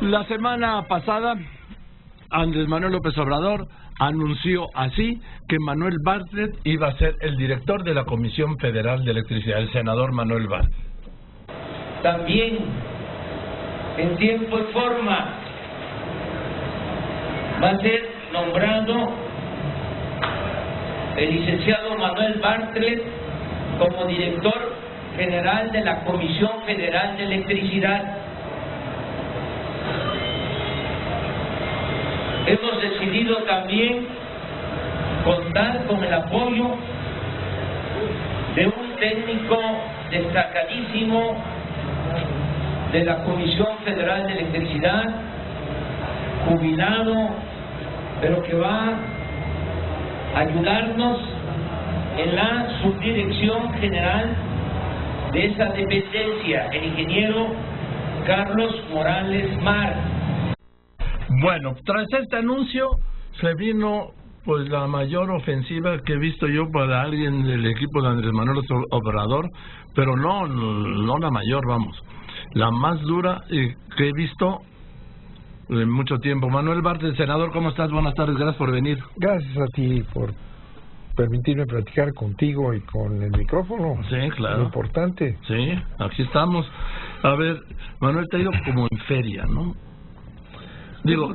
La semana pasada, Andrés Manuel López Obrador anunció así que Manuel Bartlett iba a ser el director de la Comisión Federal de Electricidad, el senador Manuel Bartlett. También, en tiempo y forma, va a ser nombrado el licenciado Manuel Bartlett como director general de la Comisión Federal de Electricidad. Hemos decidido también contar con el apoyo de un técnico destacadísimo de la Comisión Federal de Electricidad, jubilado, pero que va a ayudarnos en la subdirección general de esa dependencia, el ingeniero Carlos Morales Mar. Bueno, tras este anuncio se vino pues la mayor ofensiva que he visto yo para alguien del equipo de Andrés Manuel Obrador, pero no la mayor, vamos, la más dura que he visto en mucho tiempo. Manuel Bartlett, senador, ¿cómo estás? Buenas tardes, gracias por venir. Gracias a ti por permitirme platicar contigo y con el micrófono. Sí, claro. Muy importante. Sí, aquí estamos. A ver, Manuel, te ha ido como en feria, ¿no? Digo,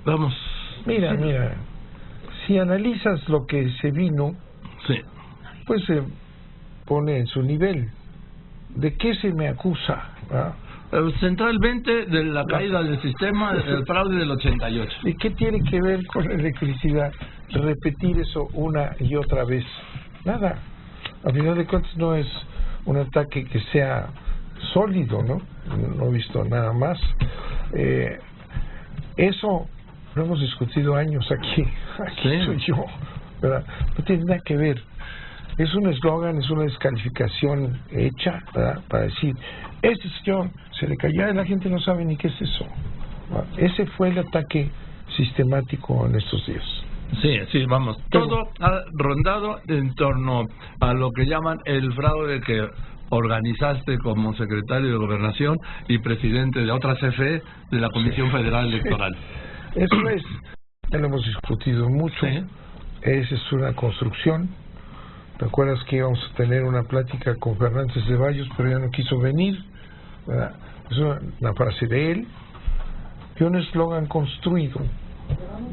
vamos. Mira, si analizas lo que se vino, sí, pues se pone en su nivel. ¿De qué se me acusa? Centralmente de la caída del sistema, del fraude del 88. ¿Y qué tiene que ver con la electricidad? Repetir eso una y otra vez. Nada. A final de cuentas no es un ataque que sea sólido, ¿no? No he visto nada más. Eso lo hemos discutido años aquí sí. Soy yo, ¿verdad? No tiene nada que ver. Es un eslogan, es una descalificación hecha, ¿verdad? Para decir, este señor se le cayó y la gente no sabe ni qué es eso, ¿verdad? Ese fue el ataque sistemático en estos días. Sí, vamos. Todo ha rondado en torno a lo que llaman el fraude que organizaste como secretario de Gobernación y presidente de otra CFE de la Comisión Federal Electoral. Eso es, ya lo hemos discutido mucho. Sí. Esa es una construcción. ¿Te acuerdas que íbamos a tener una plática con Fernández Ceballos, pero ya no quiso venir? ¿Verdad? Es una frase de él y un eslogan construido,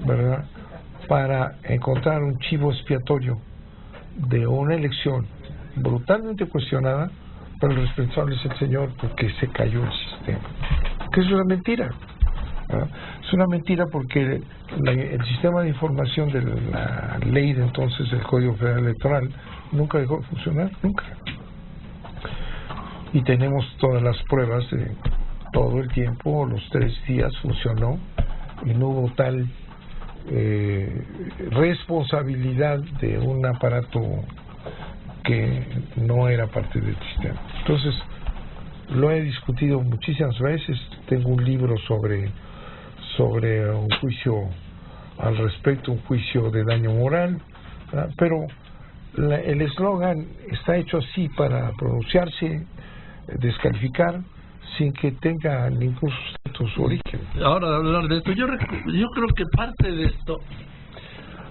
¿verdad?, para encontrar un chivo expiatorio de una elección brutalmente cuestionada, pero el responsable es el señor porque se cayó el sistema. Que es una mentira. ¿Verdad? Es una mentira porque el sistema de información de la ley de entonces, del Código Federal Electoral, nunca dejó de funcionar, nunca. Y tenemos todas las pruebas de todo el tiempo, los 3 días funcionó y no hubo tal responsabilidad de un aparato que no era parte del sistema. Entonces, lo he discutido muchísimas veces. Tengo un libro sobre un juicio al respecto, un juicio de daño moral, ¿verdad? Pero el eslogan está hecho así para pronunciarse, descalificar, sin que tenga ningún sustento su origen. Ahora, hablar de esto, yo creo que parte de esto,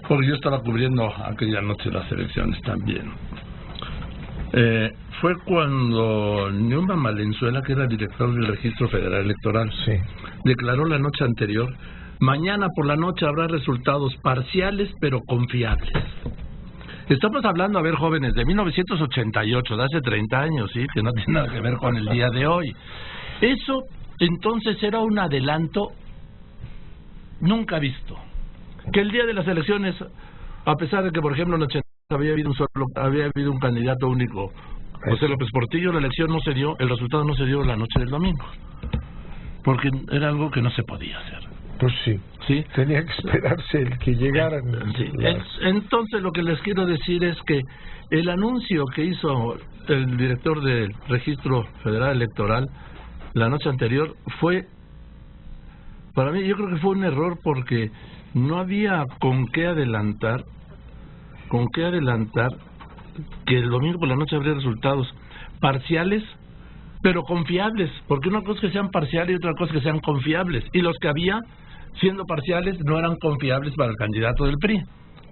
porque yo estaba cubriendo aquella noche las elecciones también, fue cuando Neumann Valenzuela, que era director del Registro Federal Electoral, sí, declaró la noche anterior: mañana por la noche habrá resultados parciales pero confiables. Estamos hablando, a ver, jóvenes, de 1988, de hace 30 años, ¿sí?, que no tiene nada que ver con el día de hoy. Eso, entonces, era un adelanto nunca visto. Que el día de las elecciones, a pesar de que, por ejemplo, en 80 había habido un candidato único, José López Portillo, la elección no se dio, el resultado no se dio la noche del domingo, porque era algo que no se podía hacer. Pues sí, ¿sí? Tenía que esperarse el que llegaran. Sí. Entonces, lo que les quiero decir es que el anuncio que hizo el director del Registro Federal Electoral la noche anterior fue, para mí, yo creo que fue un error, porque no había con qué adelantar que el domingo por la noche habría resultados parciales pero confiables, porque una cosa es que sean parciales y otra cosa es que sean confiables, y los que había, siendo parciales, no eran confiables para el candidato del PRI,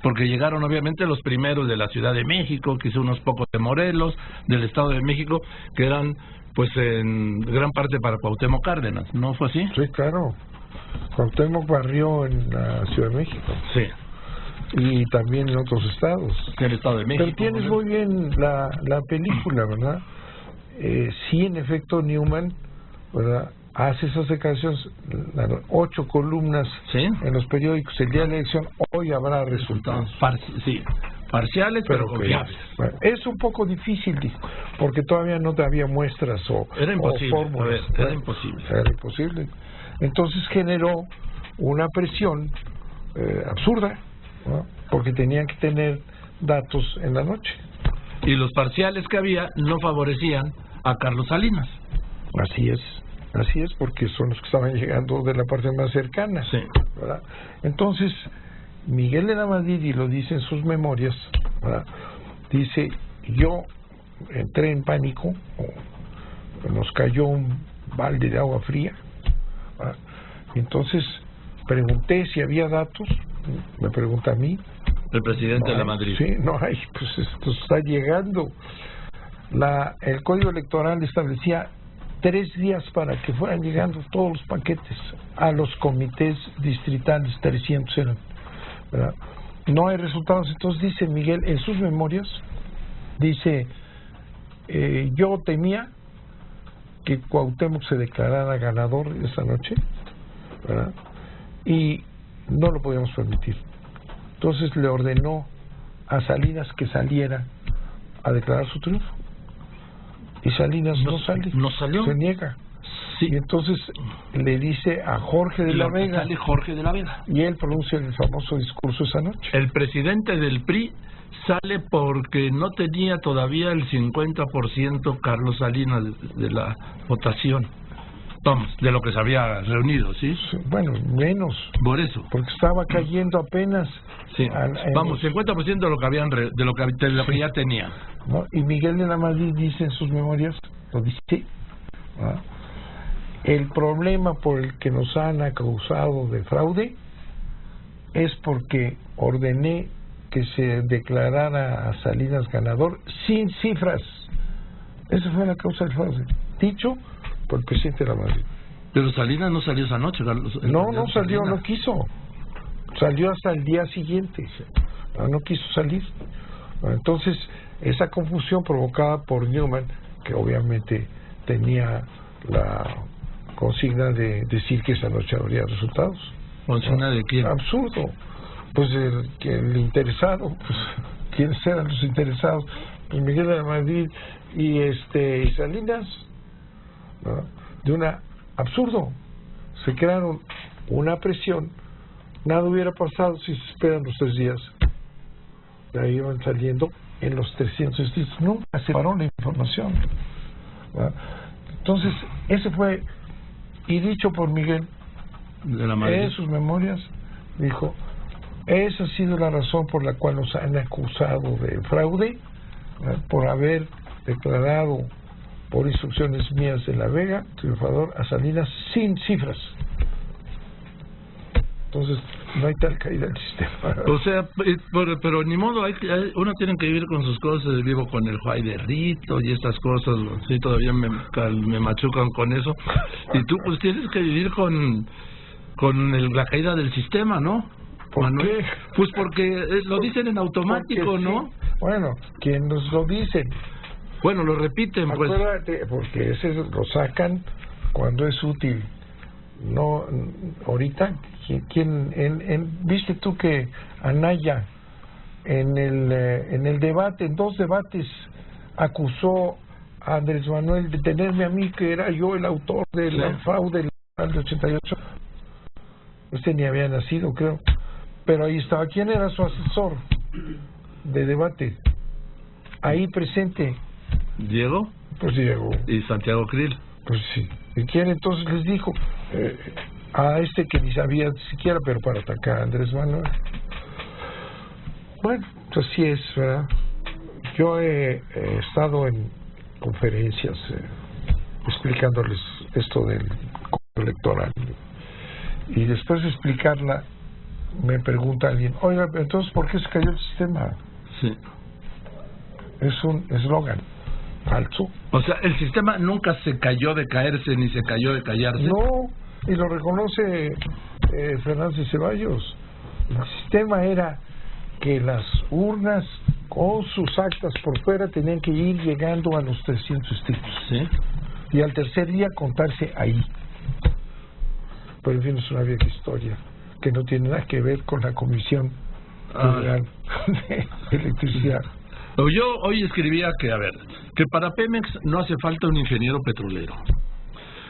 porque llegaron obviamente los primeros de la Ciudad de México, quizá unos pocos de Morelos, del Estado de México, que eran pues en gran parte para Cuauhtémoc Cárdenas, ¿no fue así? Sí, claro. Cuauhtémoc barrió en la Ciudad de México. Sí. Y también en otros estados. El Estado de México. Pero tienes muy bien la película, ¿verdad? Sí, en efecto, Newman, ¿verdad?, hace esas declaraciones, 8 columnas, ¿sí?, en los periódicos. El día de la elección, hoy habrá resultados. Sí, parciales pero confiables. Bueno, es un poco difícil, dijo, porque todavía no había muestras era imposible, o fórmulas. Era imposible. Era imposible. Entonces generó una presión absurda, ¿no?, porque tenían que tener datos en la noche. Y los parciales que había no favorecían a Carlos Salinas. Así es, porque son los que estaban llegando de la parte más cercana, sí, ¿verdad? Entonces, Miguel de la Madrid, y lo dice en sus memorias, ¿verdad?, dice: yo entré en pánico, nos cayó un balde de agua fría, ¿verdad? Entonces pregunté si había datos, me pregunta a mí. El presidente de la Madrid. Sí, no hay, pues esto está llegando. El Código Electoral establecía 3 días para que fueran llegando todos los paquetes a los comités distritales, 300 eran, ¿verdad? No hay resultados. Entonces dice Miguel en sus memorias, dice: yo temía que Cuauhtémoc se declarara ganador esa noche, ¿verdad?, y no lo podíamos permitir. Entonces le ordenó a Salinas que saliera a declarar su triunfo, y Salinas no sale, no salió, se niega. Sí. Y entonces le dice a Jorge de la Vega, sale Jorge de la Vega, y él pronuncia el famoso discurso esa noche. El presidente del PRI sale porque no tenía todavía el 50% Carlos Salinas de la votación. Vamos, de lo que se había reunido, ¿sí? Bueno, menos. Por eso. Porque estaba cayendo apenas. Sí. Vamos, 50% de lo que habían de lo que ya tenía. ¿No? Y Miguel de la Madrid dice en sus memorias, lo dice, ¿no?, el problema por el que nos han acusado de fraude es porque ordené que se declarara a Salinas ganador sin cifras. Esa fue la causa del fraude, dicho por el presidente de la Madrid. Pero Salinas no salió esa noche, Carlos. No salió, no quiso. Salió hasta el día siguiente. No quiso salir. Entonces, esa confusión provocada por Newman, que obviamente tenía la consigna de decir que esa noche habría resultados. ¿Consigna de quién? Absurdo. Pues el interesado, pues, ¿quiénes eran los interesados? Pues Miguel de la Madrid y Salinas, ¿no?, de una absurdo. Se crearon una presión. Nada hubiera pasado si se esperan los 3 días. De ahí iban saliendo en los 300 distritos. Nunca se paró la información, ¿verdad? Entonces, ese fue, y dicho por Miguel de la Madrid en sus memorias, dijo: esa ha sido la razón por la cual nos han acusado de fraude, ¿verdad?, por haber declarado por instrucciones mías de la Vega triunfador a Salinas sin cifras. Entonces no hay tal caída del sistema. O sea, pero ni modo, uno tiene que vivir con sus cosas. Vivo con el Juay de Rito y estas cosas, sí, todavía me machucan con eso. Y tú pues tienes que vivir con la caída del sistema, ¿no? ¿Por qué? Pues porque lo dicen en automático, ¿no? Sí. Bueno, ¿quién nos lo dicen? Bueno, lo repiten, pues. Acuérdate, porque ese lo sacan cuando es útil. No, ahorita, viste tú que Anaya en el debate, en 2 debates, acusó a Andrés Manuel de tenerme a mí, que era yo el autor de la fraude del 88. Ni había nacido, creo. Pero ahí estaba. ¿Quién era su asesor de debate? Ahí presente. ¿Diego? Pues Diego. ¿Y Santiago Krill? Pues sí. ¿Y quién entonces les dijo? A que ni sabía siquiera, pero para atacar a Andrés Manuel. Bueno, pues así es, ¿verdad? Yo he estado en conferencias explicándoles esto del código electoral. Y después de explicarla, me pregunta alguien, oiga, entonces, ¿por qué se cayó el sistema? Sí. Es un eslogan falso. O sea, el sistema nunca se cayó de caerse ni se cayó de callarse. No, y lo reconoce Fernández Ceballos. El sistema era que las urnas con sus actas por fuera tenían que ir llegando a los 300 tipos. Sí. Y al tercer día contarse ahí. Pero en fin, es una vieja historia que no tiene nada que ver con la Comisión Federal de Electricidad. Yo hoy escribía que, a ver, que para Pemex no hace falta un ingeniero petrolero,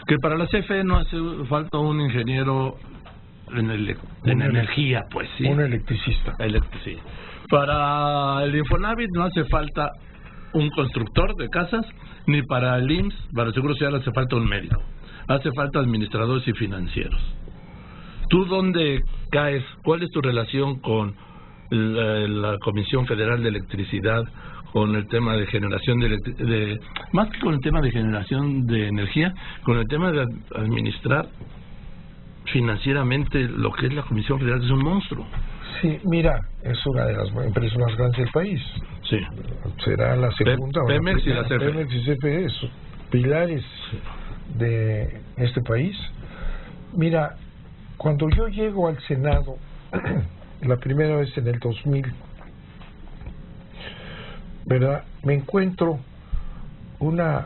que para la CFE no hace falta un ingeniero en energía, pues sí. Un electricista. Sí. Para el Infonavit no hace falta un constructor de casas, ni para el IMSS, para el Seguro Social hace falta un médico. Hace falta administradores y financieros. ¿Tú dónde caes? ¿Cuál es tu relación con la Comisión Federal de Electricidad, con el tema de generación más que con el tema de generación de energía, con el tema de administrar financieramente lo que es la Comisión Federal, que es un monstruo? Sí, mira, es una de las empresas más grandes del país. Sí. Será la segunda. Pemex y la CFE. Pemex y CFE, son pilares de este país. Mira, cuando yo llego al Senado, la primera vez en el 2000, ¿verdad?, me encuentro una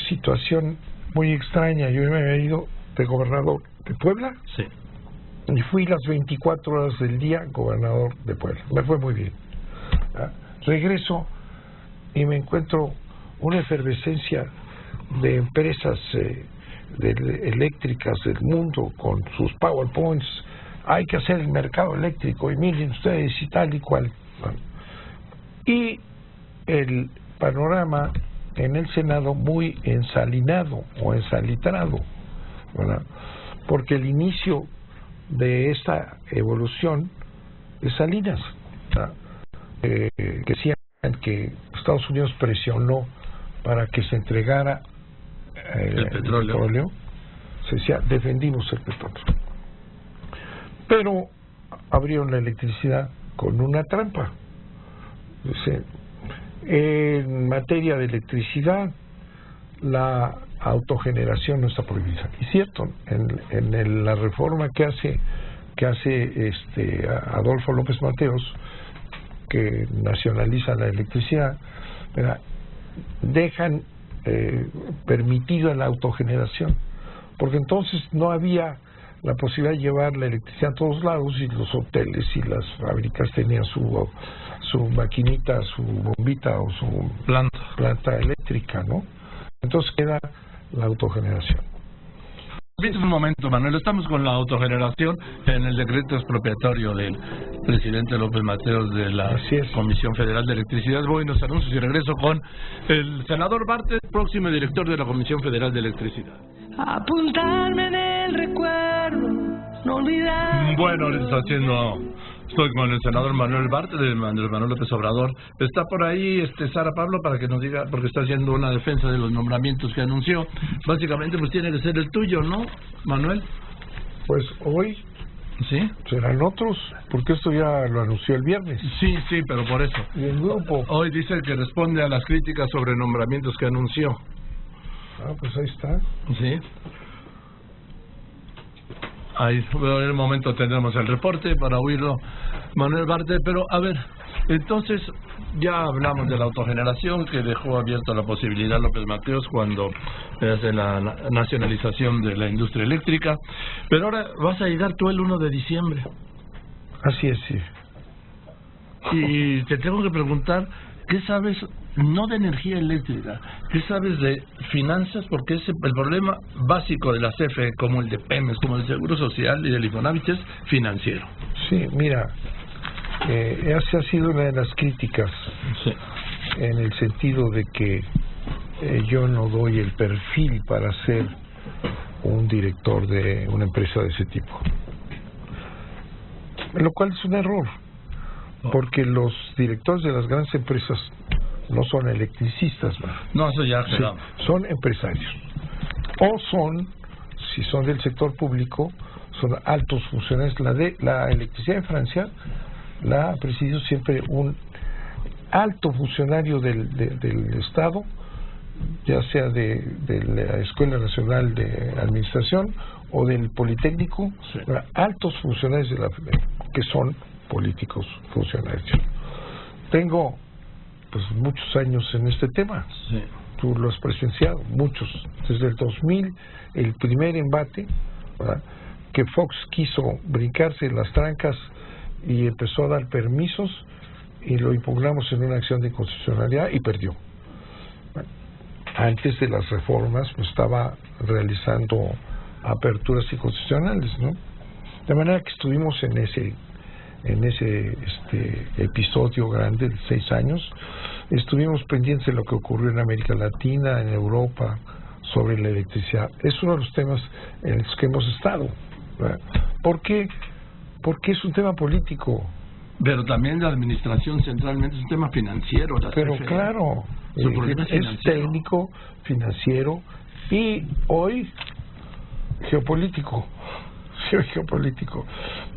situación muy extraña. Yo me había ido de gobernador de Puebla. Sí. Y fui las 24 horas del día gobernador de Puebla. Me fue muy bien. Regreso y me encuentro una efervescencia de empresas eléctricas del mundo con sus PowerPoints. Hay que hacer el mercado eléctrico y miren ustedes y tal y cual. Y el panorama en el Senado muy ensalinado o ensalitrado, ¿verdad? Porque el inicio de esta evolución es Salinas, que decían que Estados Unidos presionó para que se entregara el petróleo. Se decía, defendimos el petróleo, pero abrieron la electricidad con una trampa. Dice, en materia de electricidad la autogeneración no está prohibida. Y cierto, en la reforma que hace Adolfo López Mateos, que nacionaliza la electricidad, ¿verdad?, dejan permitida la autogeneración, porque entonces no había la posibilidad de llevar la electricidad a todos lados y los hoteles y las fábricas tenían su maquinita, su bombita o su planta eléctrica, ¿no? Entonces queda la autogeneración. Un momento, Manuel, estamos con la autogeneración en el decreto expropiatorio del presidente López Mateos de la Comisión Federal de Electricidad. Voy a los anuncios y regreso con el senador Bartlett, próximo director de la Comisión Federal de Electricidad. Apuntarme en el recuerdo, no olvidar. Bueno, estoy con el senador Manuel Bartlett, de Manuel López Obrador. Está por ahí Sara Pablo para que nos diga, porque está haciendo una defensa de los nombramientos que anunció. Básicamente, pues tiene que ser el tuyo, ¿no, Manuel? Pues hoy ¿sí? Serán otros, porque esto ya lo anunció el viernes. Sí, pero por eso. Y el grupo. Hoy dice que responde a las críticas sobre nombramientos que anunció. Pues ahí está. Sí. Ahí en el momento tendremos el reporte para oírlo, Manuel Bartlett. Pero a ver, entonces ya hablamos de la autogeneración que dejó abierta la posibilidad López Mateos cuando hace la nacionalización de la industria eléctrica. Pero ahora vas a llegar tú el 1 de diciembre. Así es, sí. Y te tengo que preguntar, ¿qué sabes? No de energía eléctrica, ¿qué sabes de finanzas? Porque es el problema básico de la CFE, como el de Pemex, como el Seguro Social y del Infonavit, es financiero. Sí, mira, esa ha sido una de las críticas, sí, en el sentido de que yo no doy el perfil para ser un director de una empresa de ese tipo, lo cual es un error, porque los directores de las grandes empresas no son electricistas, ¿no? No, eso ya Sí, quedamos. son empresarios. O son, si son del sector público, son altos funcionarios. La electricidad en Francia la ha presidido siempre un alto funcionario del Estado, ya sea de la Escuela Nacional de Administración o del Politécnico, Sí. altos funcionarios que son políticos funcionarios. Tengo pues muchos años en este tema. Sí. Tú lo has presenciado, muchos. Desde el 2000, el primer embate, ¿verdad?, que Fox quiso brincarse las trancas y empezó a dar permisos, y lo impugnamos en una acción de inconstitucionalidad y perdió. Bueno, antes de las reformas pues estaba realizando aperturas inconstitucionales, ¿no? De manera que estuvimos en ese episodio grande de 6 años. Estuvimos pendientes de lo que ocurrió en América Latina, en Europa, sobre la electricidad. Es uno de los temas en los que hemos estado, ¿verdad? ¿Por qué? Porque es un tema político. Pero también la administración centralmente es un tema financiero. Pero claro, Su problema es es financiero. técnico, financiero y hoy geopolítico. Sí, geopolítico.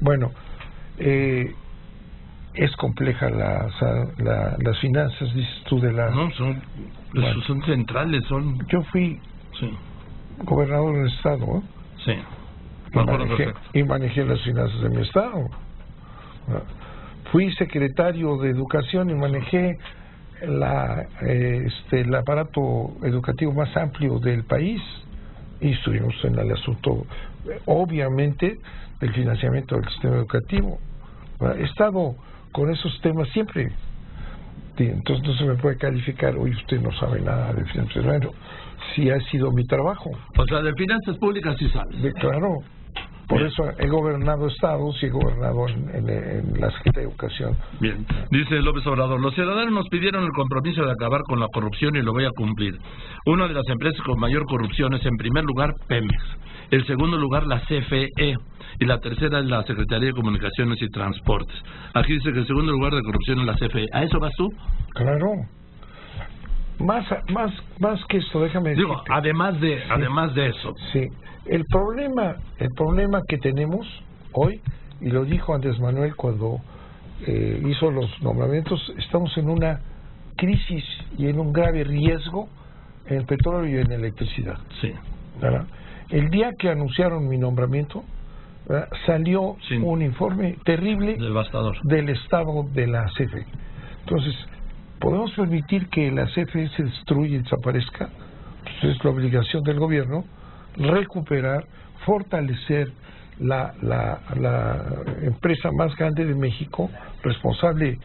Bueno, es compleja las finanzas, dices tú, de la... No, son centrales, son... Yo fui Sí, gobernador del estado, ¿eh? sí. Me acuerdo perfecto. Y manejé las finanzas de mi estado. Fui secretario de Educación y manejé el aparato educativo más amplio del país, y estuvimos en el asunto, obviamente, del financiamiento del sistema educativo. He estado con esos temas siempre. Entonces no se me puede calificar, oye, usted no sabe nada de finanzas. Bueno, sí ha sido mi trabajo. O sea, de finanzas públicas sí sabes. Claro. Por Bien. eso he gobernado estados y he gobernado en la Secretaría de Educación. Bien, dice López Obrador, los ciudadanos nos pidieron el compromiso de acabar con la corrupción y lo voy a cumplir. Una de las empresas con mayor corrupción es, en primer lugar, Pemex. El segundo lugar, la CFE. Y la tercera es la Secretaría de Comunicaciones y Transportes. Aquí dice que el segundo lugar de corrupción es la CFE. ¿A eso vas tú? Claro. Más que eso, déjame decirte. Digo, además de eso. Sí. El problema que tenemos hoy, y lo dijo Andrés Manuel cuando hizo los nombramientos, estamos en una crisis y en un grave riesgo en el petróleo y en la electricidad. Sí. ¿Verdad? El día que anunciaron mi nombramiento, ¿verdad?, salió Sí. un informe terrible Devastador. del estado de la CFE. Entonces, ¿podemos permitir que la CFE se destruya y desaparezca? Pues es la obligación del gobierno recuperar, fortalecer la empresa más grande de México, responsable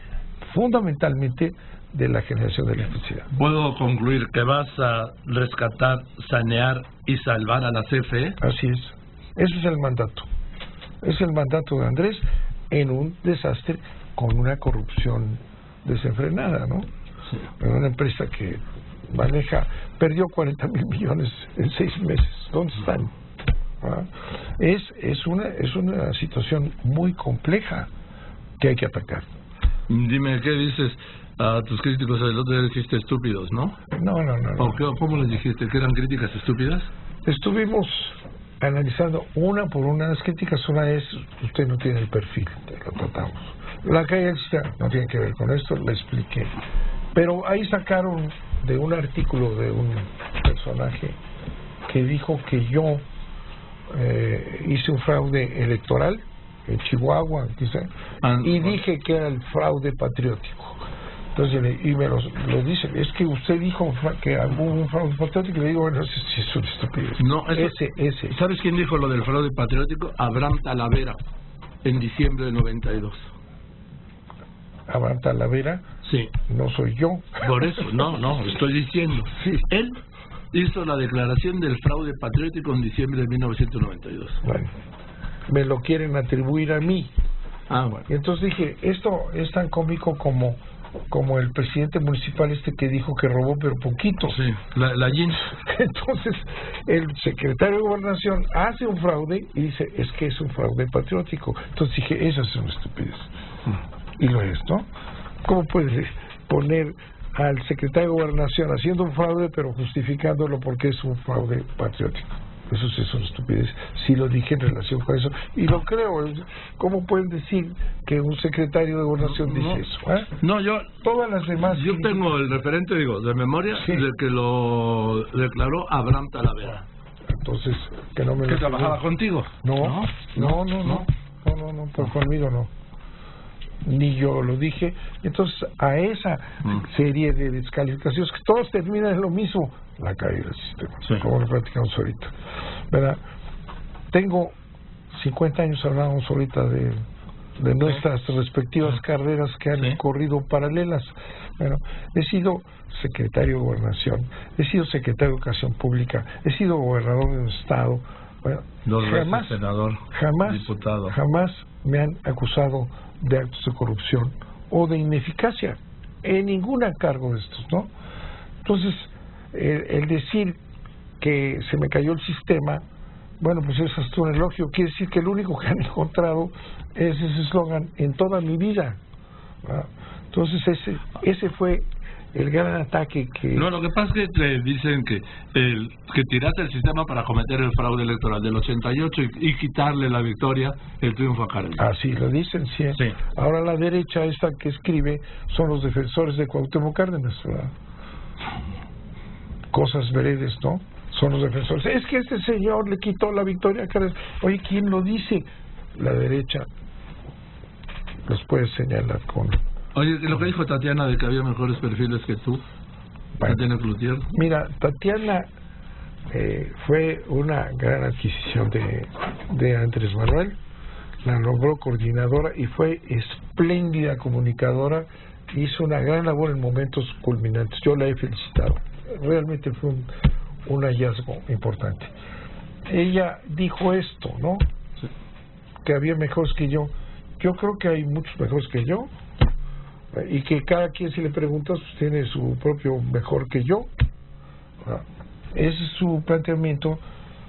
fundamentalmente de la generación de electricidad. ¿Puedo concluir que vas a rescatar, sanear y salvar a la CFE? Así es. Ese es el mandato. Es el mandato de Andrés en un desastre con una corrupción desenfrenada, ¿no? Sí. En una empresa que perdió 40,000 millones en 6 meses. ¿Dónde están? ¿Ah? Es una situación muy compleja que hay que atacar. Dime, ¿qué dices a tus críticos? El otro día dijiste estúpidos, ¿no? No. ¿O qué, cómo les dijiste? ¿Que eran críticas estúpidas? Estuvimos analizando una por una las críticas. Una es, usted no tiene el perfil, lo tratamos. La calle no tiene que ver con esto, le expliqué. Pero ahí sacaron de un artículo de un personaje que dijo que yo hice un fraude electoral en Chihuahua, quizá, y dije que era el fraude patriótico. Entonces, y me lo dice, es que usted dijo que hubo un fraude patriótico, y le digo, bueno, ese sí es una estupidez. No, ese. ¿Sabes quién dijo lo del fraude patriótico? Abraham Talavera, en diciembre de 92. Abraham Talavera, Sí. no soy yo. Por eso, no, estoy diciendo. Sí. Él hizo la declaración del fraude patriótico en diciembre de 1992. Bueno, me lo quieren atribuir a mí. Ah, bueno. Y entonces dije, esto es tan cómico como el presidente municipal que dijo que robó pero poquito. Sí, la Jean. Entonces el secretario de Gobernación hace un fraude y dice, es que es un fraude patriótico. Entonces dije, esa es una estupidez. Y lo es, ¿no? ¿Cómo puedes poner al secretario de Gobernación haciendo un fraude, pero justificándolo porque es un fraude patriótico. Eso sí es una estupidez. Sí lo dije en relación con eso. Y lo creo. ¿Cómo pueden decir que un secretario de Gobernación dice eso? ¿Eh? No, todas las demás... Yo tengo el referente, de memoria, sí, de que lo declaró Abraham Talavera. Entonces, que no me... ¿Que trabajaba contigo? No, conmigo no. Ni yo lo dije. Entonces, a esa serie de descalificaciones, que todos terminan en lo mismo, la caída del sistema, sí, como lo platicamos ahorita, ¿verdad? Tengo 50 años, hablábamos ahorita de nuestras respectivas carreras que han corrido paralelas. Bueno, he sido secretario de Gobernación, he sido secretario de Educación Pública, he sido gobernador de un estado. Bueno, jamás, senador, diputado. Jamás me han acusado de actos de corrupción o de ineficacia en ningún cargo de estos, ¿no? Entonces, el decir que se me cayó el sistema, bueno, pues eso es un elogio. Quiere decir que lo único que han encontrado es ese eslogan en toda mi vida, ¿verdad? Entonces ese fue el gran ataque que... No, lo que pasa es que dicen que tiraste el sistema para cometer el fraude electoral del 88 y quitarle la victoria, el triunfo a Cárdenas. Así lo dicen, sí. Ahora la derecha esta que escribe son los defensores de Cuauhtémoc Cárdenas, ¿verdad? Cosas veredes, ¿no? Son los defensores. Es que este señor le quitó la victoria a Cárdenas. Oye, ¿quién lo dice? La derecha los puede señalar con... Oye, lo que dijo Tatiana de que había mejores perfiles que tú, bueno, Tatiana Cloutier. Mira, Tatiana fue una gran adquisición de Andrés Manuel, la nombró coordinadora y fue espléndida comunicadora, hizo una gran labor en momentos culminantes. Yo la he felicitado, realmente fue un hallazgo importante. Ella dijo esto, ¿no? Sí. Que había mejores que yo. Yo creo que hay muchos mejores que yo, y que cada quien, si le preguntas, pues tiene su propio mejor que yo. Ese es su planteamiento.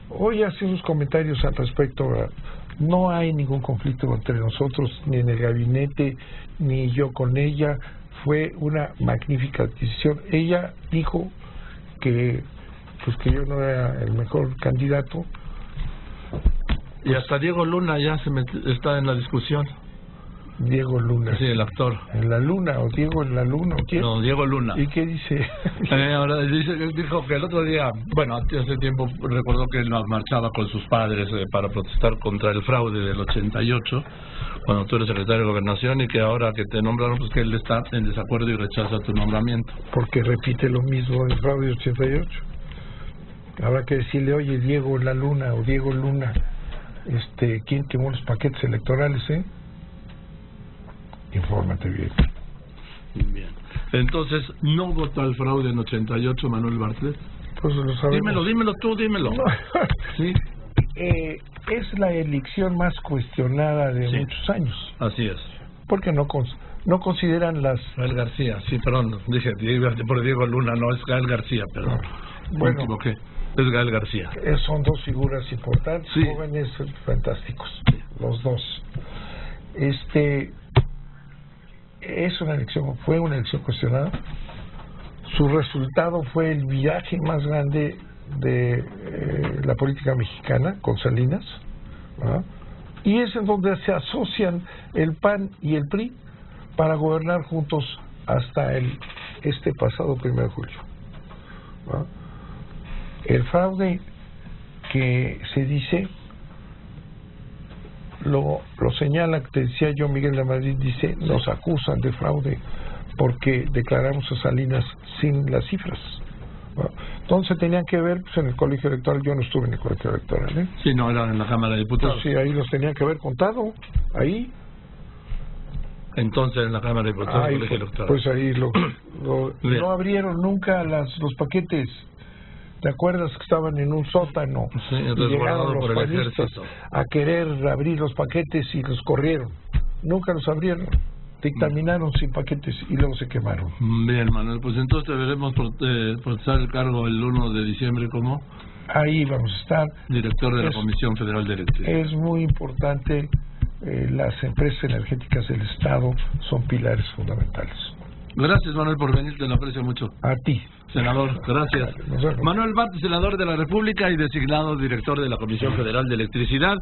Hoy hace unos comentarios al respecto. No hay ningún conflicto entre nosotros, ni en el gabinete, ni yo con ella. Fue una magnífica adquisición. Ella dijo que yo no era el mejor candidato. Y hasta Diego Luna ya está en la discusión. Diego Luna. Sí, el actor. ¿En la luna o Diego en la luna? ¿O quién? No, Diego Luna. ¿Y qué dice? Ahora dijo que el otro día, bueno, hace tiempo recordó que él marchaba con sus padres para protestar contra el fraude del 88, cuando tú eres secretario de Gobernación, y que ahora que te nombraron, pues que él está en desacuerdo y rechaza tu nombramiento. Porque repite lo mismo del fraude del 88. Habrá que decirle, oye, Diego en la luna o Diego Luna, ¿quién quemó los paquetes electorales, Infórmate bien. Bien. Entonces, ¿no votó al fraude en 88 Manuel Bartlett? Pues lo sabemos. Dímelo tú. No. ¿Sí? Es la elección más cuestionada de muchos años. Así es. Porque no consideran las... Gael García, sí, perdón, dije por Diego Luna, no, es Gael García, perdón. Bueno, me equivoqué. Es Gael García. Son dos figuras importantes, sí, jóvenes fantásticos, los dos. Fue una elección cuestionada. Su resultado fue el viaje más grande de la política mexicana con Salinas, ¿verdad? Y es en donde se asocian el PAN y el PRI para gobernar juntos hasta este pasado 1 de julio, ¿verdad? El fraude que se dice lo señala, que te decía yo, Miguel de Madrid, dice, nos acusan de fraude porque declaramos a Salinas sin las cifras. Bueno, entonces tenían que ver en el colegio electoral. Yo no estuve en el colegio electoral, Sí, no, era en la Cámara de Diputados. Pues sí, ahí los tenían que haber contado, ahí. Entonces en la Cámara de Diputados, colegio electoral. Pues ahí no abrieron nunca los paquetes. ¿Te acuerdas que estaban en un sótano? Sí, y llegaron los panistas a querer abrir los paquetes y los corrieron. Nunca los abrieron. Dictaminaron sin paquetes y luego se quemaron. Bien, Manuel, pues entonces te veremos procesar el cargo el 1 de diciembre, ¿cómo? Ahí vamos a estar. Director de la Comisión Federal de Electricidad. Es muy importante. Las empresas energéticas del Estado son pilares fundamentales. Gracias, Manuel, por venir, te lo aprecio mucho. A ti. Senador, gracias. Manuel Bartlett, senador de la República y designado director de la Comisión Federal de Electricidad.